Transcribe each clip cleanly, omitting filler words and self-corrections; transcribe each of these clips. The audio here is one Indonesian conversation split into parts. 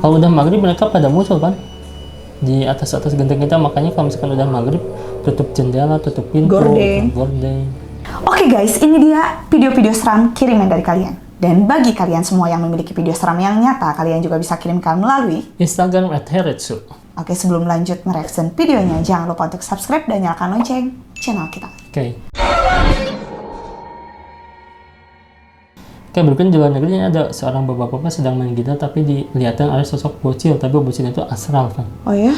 Kalau udah maghrib mereka pada muncul kan di atas genteng kita, makanya kalau misalkan udah maghrib tutup jendela, tutup pintu, gorden. Oke guys, ini dia video-video seram kiriman dari kalian. Dan bagi kalian semua yang memiliki video seram yang nyata, kalian juga bisa kirimkan melalui Instagram @heretsu. Oke, sebelum lanjut mereaction videonya, jangan lupa untuk subscribe dan nyalakan lonceng channel kita. Oke, berikutnya di luar negeri ini ada seorang bapak-bapak sedang main gitar, tapi dilihatkan ada sosok bocil, tapi bocil itu astral kan. Oh ya?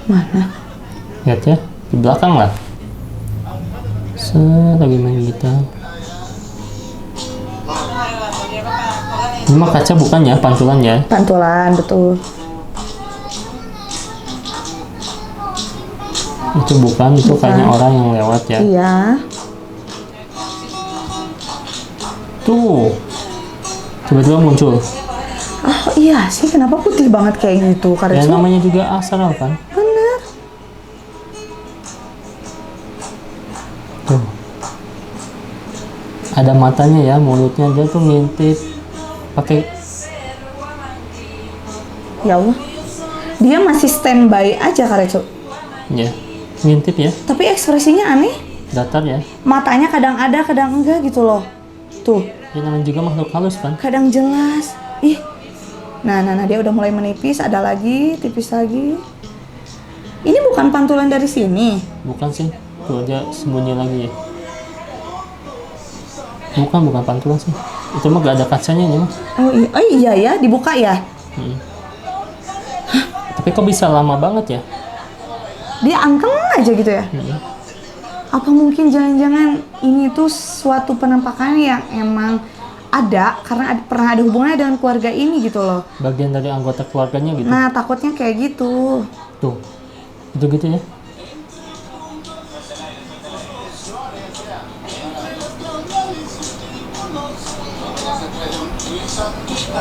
Mana? Lihat ya, di belakang lah. Lagi main gitar. Ini mah kaca bukan ya, pantulan ya? Pantulan, betul. Itu bukan, itu kayaknya orang yang lewat ya. Iya. Tuh, tiba-tiba muncul. Oh iya sih, kenapa putih banget kayak gitu? Ya namanya juga astral kan? Bener. Tuh. Ada matanya ya, mulutnya dia tuh ngintip pakai. Ya Allah. Dia masih standby aja Karetsu. Ya, ngintip ya. Tapi ekspresinya aneh. Datar ya. Matanya kadang ada, kadang enggak gitu loh. Tuh. Ya namanya juga makhluk halus kan? Kadang jelas. Ih. Nah, dia udah mulai menipis, ada lagi, tipis lagi. Ini bukan pantulan dari sini. Bukan sih. Tuh dia sembunyi lagi ya. Bukan pantulan sih. Itu mah gak ada kacanya ini mah. Oh iya ya, dibuka ya. Tapi kok bisa lama banget ya? Dia angkeng aja gitu ya. Apa mungkin jangan-jangan ini tuh suatu penampakan yang emang ada karena pernah ada hubungannya dengan keluarga ini gitu loh. Bagian dari anggota keluarganya gitu. Nah, takutnya kayak gitu. Tuh. Itu gitu ya.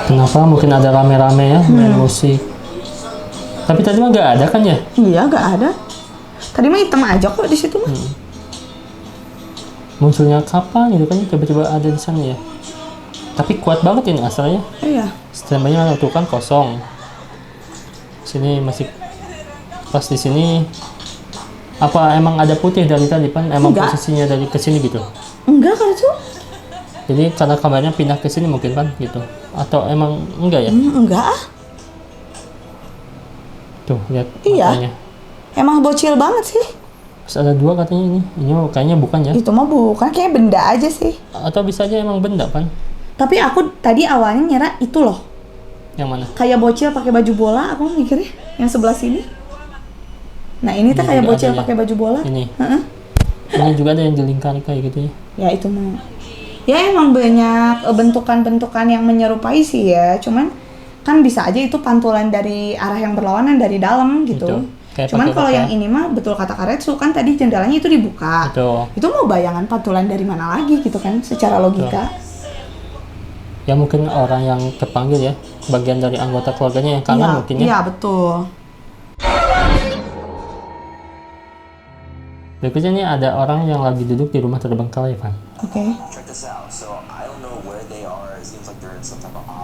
Kenapa? Mungkin ada rame-rame ya, main musik. Tapi tadi mah gak ada kan ya? Iya, gak ada. Tadi mah hitam aja kok di situ mah. Munculnya kapan gitu kan, tiba-tiba ada di sana ya. Tapi kuat banget ini asalnya. Iya. Standby-nya tuh kan kosong. Sini masih pas di sini. Apa emang ada putih dari tadi pan? Emang Enggak. posisinya dari ke sini gitu? Enggak Karetsu. Jadi karena kameranya pindah ke sini mungkin pan gitu. Atau emang enggak ya? Enggak ah. Tuh, lihat Iya. matanya. Emang bocil banget sih. Terus ada dua katanya ini. Ini mah kayaknya bukan ya? Itu mah bukan, kayak benda aja sih. Atau bisa aja emang benda pan? Tapi aku tadi awalnya ngira itu loh. Yang mana? Kayak bocil pakai baju bola, aku mikirnya yang sebelah sini. Nah, ini tuh Ini kayak juga bocil ada ya? pakai baju bola. Ini. Heeh. Ini juga ada yang dilingkari kayak gitu ya. Ya itu mah. Ya emang banyak bentukan-bentukan yang menyerupai sih ya. Cuman kan bisa aja itu pantulan dari arah yang berlawanan dari dalam gitu. Itu. Kayak Cuman pakai kalau kaca. yang ini mah betul kata Karetsu kan tadi jendelanya itu dibuka. Betul. Itu mau bayangan pantulan dari mana lagi gitu kan secara logika. Ya mungkin orang yang terpanggil ya, bagian dari anggota keluarganya yang kangen Iya, mungkin ya. iya betul. Berikutnya nih ada orang yang lagi duduk di rumah terbengkalai, Van. Oke.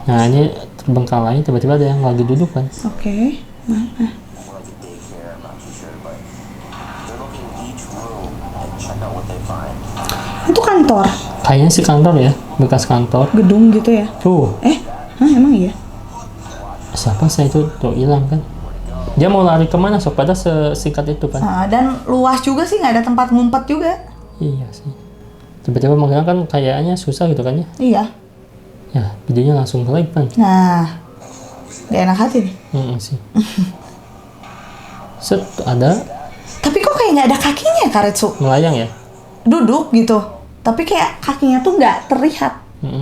Nah ini terbengkalai, tiba-tiba ada yang lagi duduk kan. Oke. Mana? Itu kantor, Kayaknya sih kantor ya, bekas kantor. gedung gitu ya. Tuh, Emang iya? siapa saya itu tuh hilang kan. Dia mau lari kemana sok, pada sesingkat itu kan. Nah, dan luas juga sih, nggak ada tempat ngumpet juga. Iya sih. Tiba-tiba menghilang kan kayaknya susah gitu kan ya. Iya. Ya, videonya langsung live kan. Nah, gak enak hati nih. Sih. Set, ada Tapi kok kayak nggak ada kakinya Karetsu? melayang ya. Duduk gitu. Tapi kayak kakinya tuh nggak terlihat.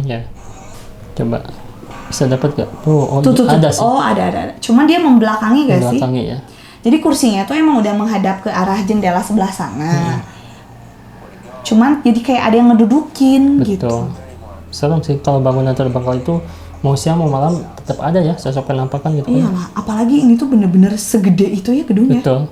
Ya. Coba bisa dapat gak? Tuh, Tuh. ada sih. Oh, ada. Cuman dia membelakangi gak sih? Belakangnya ya. Jadi kursinya tuh emang udah menghadap ke arah jendela sebelah sana. Cuman jadi kayak ada yang ngedudukin gitu. Betul. Serem sih kalau bangunan terbengkalai itu mau siang mau malam tetap ada ya sosok penampakan gitu. Iya lah, apalagi ini tuh bener-bener segede itu ya gedungnya. Betul.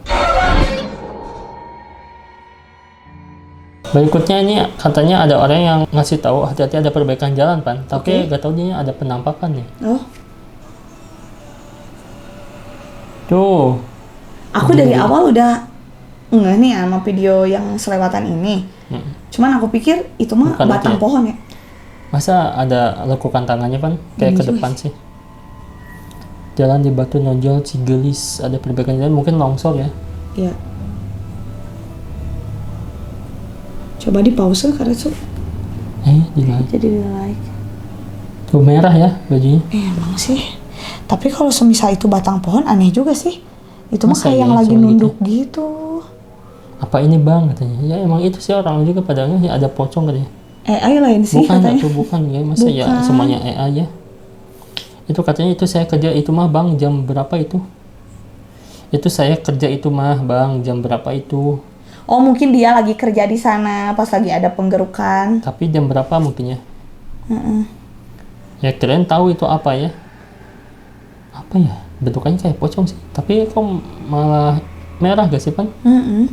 Berikutnya ini katanya ada orang yang ngasih tahu hati-hati ada perbaikan jalan, Pan. Tapi Oke. gak tahu dia ada penampakan nih. Oh, Tuh, aku dari awal udah enggak nih sama video yang selewatan ini. Cuman aku pikir itu mah Bukan batang itu ya? pohon ya. masa ada lekukan tangannya, Pan? Kayak Ini ke juga depan sih. Jalan di Batu Nonjol Cigelis ada perbaikan jalan, mungkin longsor ya. Iya. Coba di pause karena Di like. jadi di like. Tuh merah ya bajunya. Emang sih. Tapi kalau semisal itu batang pohon aneh juga sih. Itu mah Masa kayak iya yang lagi cuma nunduk gitu. Apa ini, Bang, katanya. Ya emang itu sih, orang juga pada ya, ada pocong katanya. AI lain sih Bukan, katanya. itu bukan ya, masa ya Bukan. semuanya AI ya. Itu katanya itu saya kerja itu mah, Bang, jam berapa itu? Itu saya kerja itu mah, Bang, jam berapa itu? Oh mungkin dia lagi kerja di sana pas lagi ada penggerukan. Tapi jam berapa mungkin ya? Heeh. Ya kalian tahu itu apa ya? Apa ya? Bentukannya kayak pocong sih. Tapi kok malah merah gak sih, Pan? Heeh.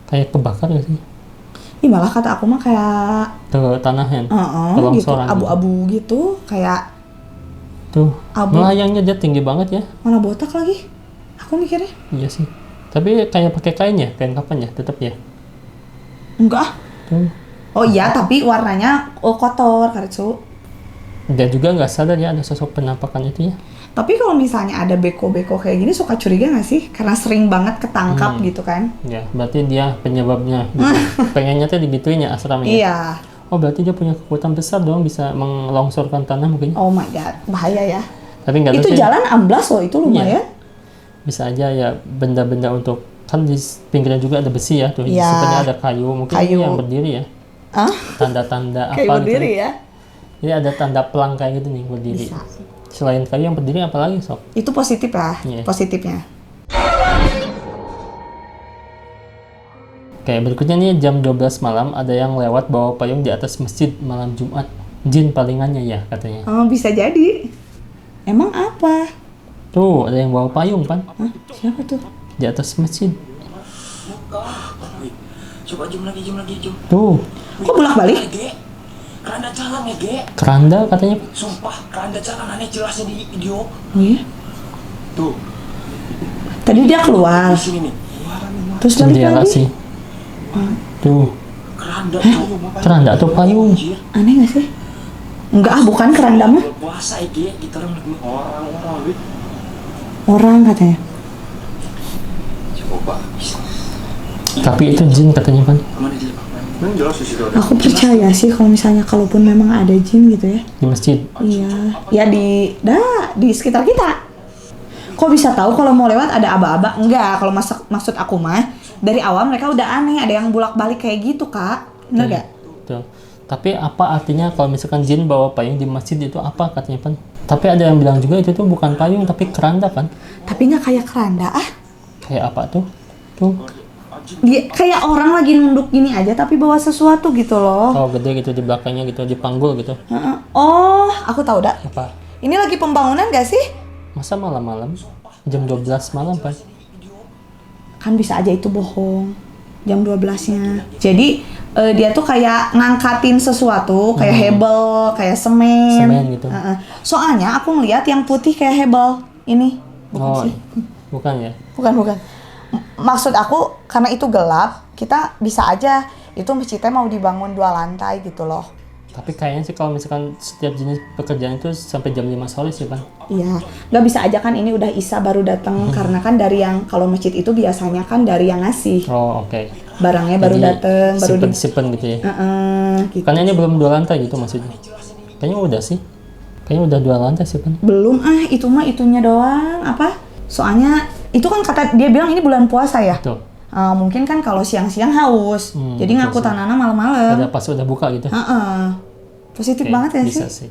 Kayak kebakar gak sih? Ih malah kata aku mah kayak Ke tanahan. Ke gitu, longsoran. abu-abu gitu, kayak Tuh, abu. melayangnya dia tinggi banget ya. Mana botak lagi. Aku mikirnya, Iya sih. Tapi kayak pakai kain ya, kain kapan ya, tetap ya. enggak. Tuh. Oh iya, tapi warnanya kotor, Karetsu. Dia juga nggak sadar ya ada sosok penampakan itu ya. Tapi kalau misalnya ada beko-beko kayak gini suka curiga nggak sih? Karena sering banget ketangkap gitu kan? Ya, berarti dia penyebabnya. Gitu. Pengennya tuh digituin ya asramnya. Iya. Oh, berarti dia punya kekuatan besar dong, bisa melongsorkan tanah mungkin. Oh my god, bahaya ya. Tapi nggak tahu Itu sih. jalan amblas loh, itu lumayan. Bisa aja ya benda-benda untuk, kan di pinggirnya juga ada besi ya tuh. Iya. Sebenarnya ada kayu, mungkin Kayu. ini yang berdiri ya. Ah, Tanda-tanda kayak apa berdiri gitu. ya? Ini ada tanda pelang kayak gitu nih berdiri. Bisa. Selain kayu yang berdiri apa lagi, Sob? Itu positif ya, Iya. positifnya. Oke, berikutnya nih jam 12 malam ada yang lewat bawa payung di atas masjid malam Jumat. Jin palingannya ya katanya. Oh, bisa jadi. Emang apa? Tuh, ada yang bawa payung, Pan, Hah? Siapa tuh? di atas masjid. Coba zoom lagi, zoom. Tuh, Kok bolak-balik? Ge, keranda jalan ya, Ge. keranda katanya. Sumpah, keranda jalan aneh jelasnya di video. Oh iya? Tuh, Tadi dia keluar, di sini nih. terus balik Jendela lagi. sih. Tuh, Keranda tuh. keranda atau payung. Anjir, Aneh nggak sih? Enggak, ah, bukan keranda mah. udah puasa ya, Ge. Kita orang-orang, wih. Orang katanya. Coba, bisa. Tapi itu jin katanya, Pan, Kemana dia? Yang jelas di situ ada. Aku percaya sih kalau misalnya kalaupun memang ada jin gitu ya. di masjid. Iya, ya di sekitar kita. Kok bisa tahu kalau mau lewat ada aba-aba? Enggak, kalau maksud aku mah dari awal mereka udah aneh, ada yang bolak-balik kayak gitu, Kak. Bener gak? Tuh. Tapi apa artinya kalau misalkan jin bawa payung di masjid itu apa katanya, Pan? Tapi ada yang bilang juga itu tuh bukan payung tapi keranda, Pan. Tapi nggak kayak keranda ah. Kayak apa tuh? Tuh. Dia kayak orang lagi nunduk gini aja tapi bawa sesuatu gitu loh. Oh, gede gitu di belakangnya gitu, dipanggul gitu. Heeh. Oh, aku tahu dah. Apa? Ini lagi pembangunan gak sih? Masa malam-malam? Jam 12 malam, Pan. Kan bisa aja itu bohong. Jam 12-nya. Jadi dia tuh kayak ngangkatin sesuatu, kayak hebel, kayak semen. Semen gitu. Heeh. Soalnya aku ngeliat yang putih kayak hebel. Ini. Bukan Oh, sih. bukan ya? Bukan. Maksud aku karena itu gelap, kita bisa aja itu masjidnya mau dibangun 2 lantai gitu loh. Tapi kayaknya sih kalau misalkan setiap jenis pekerjaan itu sampai jam 5 sore sih, Pan. Iya, nggak bisa aja kan ini udah Isya baru datang karena kan dari yang kalau masjid itu biasanya kan dari yang ngasih Oh, oke. barangnya baru datang baru di simpen gitu ya. gitu. Kan ini belum 2 lantai gitu maksudnya. Kayaknya udah sih. Kayaknya udah 2 lantai sih, Pan. Belum itu mah itunya doang apa? Soalnya itu kan kata dia bilang ini bulan puasa ya. Tuh. Mungkin kan kalau siang-siang haus, jadi betul ngangkut sih. tanahnya malam-malam. Ada pas udah buka gitu. Heeh. Positif Oke, banget ya bisa sih. sih.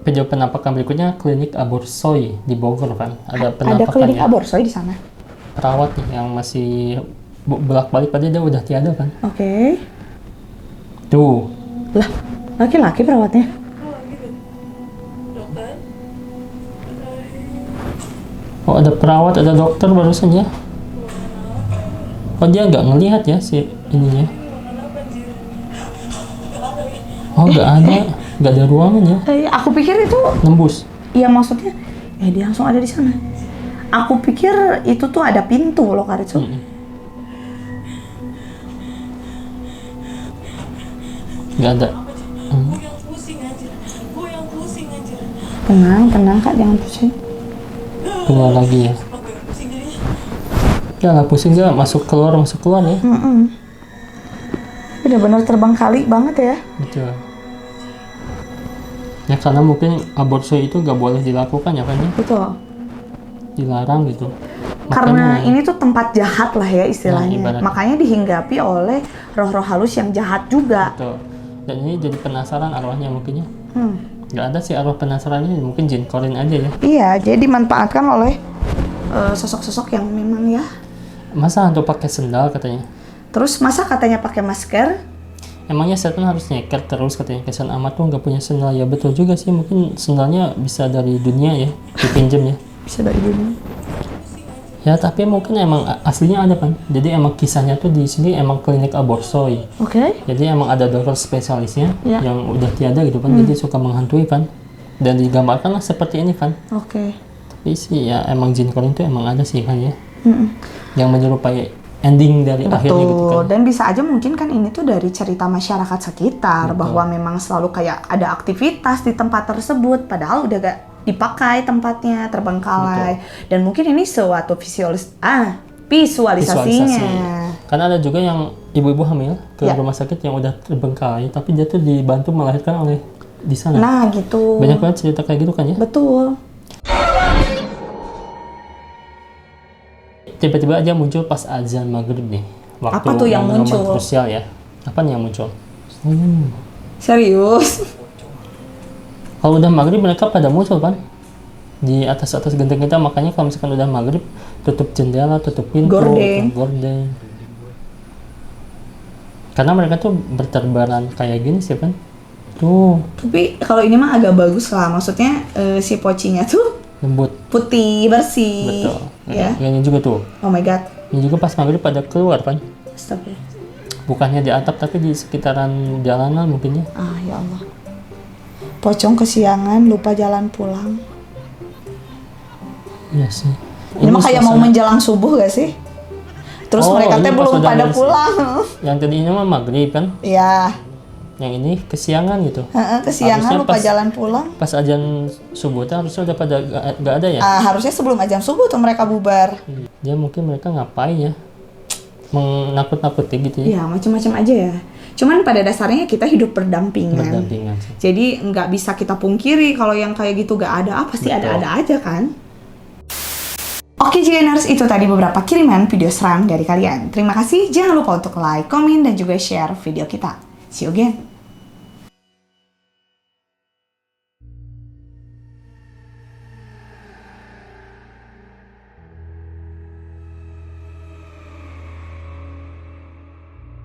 Video penampakan berikutnya klinik Aborsoy di Bogor, kan. Ada Ada penampakan klinik ya. aborsoy di sana. Perawat nih yang masih bolak-balik, padahal dia udah tiada, kan. Oke. Tuh. Lah, laki-laki perawatnya. Oh, ada perawat, ada dokter barusan ya. Oh dia nggak ngelihat ya si ininya. Oh nggak ada ruangan ya. Aku pikir itu, Nembus. ya maksudnya, dia langsung ada di sana. Aku pikir itu tuh ada pintu loh Karitsu. Nggak ada. Tenang Kak, jangan pusing. Keluar lagi ya. Ya nggak pusing juga, masuk keluar ya. Bener-bener terbang kali banget ya. Betul. Ya karena mungkin aborsi itu nggak boleh dilakukan ya kan ya. Betul. Dilarang gitu. Karena ini tuh tempat jahat lah ya istilahnya. ibaratnya. Makanya dihinggapi oleh roh-roh halus yang jahat juga. Betul. Dan ini jadi penasaran arwahnya mungkin ya. Nggak ada sih arwah penasarannya, mungkin jin korin aja ya. Iya, jadi dimanfaatkan oleh sosok-sosok yang memang ya. Masa hantu pakai sendal katanya? Terus masa katanya pakai masker? Emangnya setan harus nyeker terus katanya? Kesan amat tuh nggak punya sendal. Ya betul juga sih, mungkin sendalnya bisa dari dunia ya, dipinjem ya. Bisa dari dunia. Ya tapi mungkin emang aslinya ada kan. Jadi emang kisahnya tuh di sini emang klinik aborsoy. Oke. Jadi emang ada dokter spesialisnya Ya. yang udah tiada gitu kan. Jadi suka menghantui kan. Dan digambarkan lah seperti ini kan. Oke. Tapi sih ya emang jin korin itu emang ada sih kan ya. Yang menyerupai ending dari akhirnya gitu Betul. kan. Dan bisa aja mungkin kan ini tuh dari cerita masyarakat sekitar bahwa memang selalu kayak ada aktivitas di tempat tersebut padahal udah gak dipakai tempatnya, terbengkalai. Dan mungkin ini suatu visualisasinya. Karena ada juga yang ibu-ibu hamil ke Ya. rumah sakit yang udah terbengkalai tapi dia tuh dibantu melahirkan oleh di sana. Nah, gitu. Banyak banget cerita kayak gitu kan ya. Betul. Tiba-tiba aja muncul pas azan maghrib nih. Waktu Apa tuh yang momen-momen muncul? krusial ya. Apa nih yang muncul? Serius? Kalau udah maghrib mereka pada muncul kan di atas genteng kita, makanya kalau misalkan udah maghrib tutup jendela, tutup pintu, Gorden. gorden. Karena mereka tuh berterbaran kayak gini sih kan. Tuh Tapi kalau ini mah agak bagus lah. Maksudnya si pocinya tuh lembut. putih, bersih. Betul. Ya. Yang ini juga tuh. Oh my god. Ini juga pas maghrib pada keluar kan. Astagfirullah. Bukannya di atap tapi di sekitaran jalanan mungkin ya. Ya Allah. Pocong kesiangan, lupa jalan pulang. Iya sih. Ini mah kayak mau suasana- menjelang subuh gak sih? Terus Oh, mereka ini teh pas belum udah pada beres. pulang. Yang tadi ini mah maghrib kan. Ya, Yang ini kesiangan gitu. kesiangan Harusnya lupa pas- jalan pulang. Pas azan subuh tuh harusnya udah pada gak ada ya. Harusnya sebelum azan subuh tuh mereka bubar. Dia mungkin mereka ngapain ya? Menakut-nakuti gitu ya. Ya, macam-macam aja ya. Cuman pada dasarnya kita hidup berdampingan. Berdampingan sih. Jadi nggak bisa kita pungkiri kalau yang kayak gitu gak ada, pasti Betul. ada-ada aja kan. Oke Jigeners, itu tadi beberapa kiriman video seram dari kalian. Terima kasih, jangan lupa untuk like, komen, dan juga share video kita. See you again.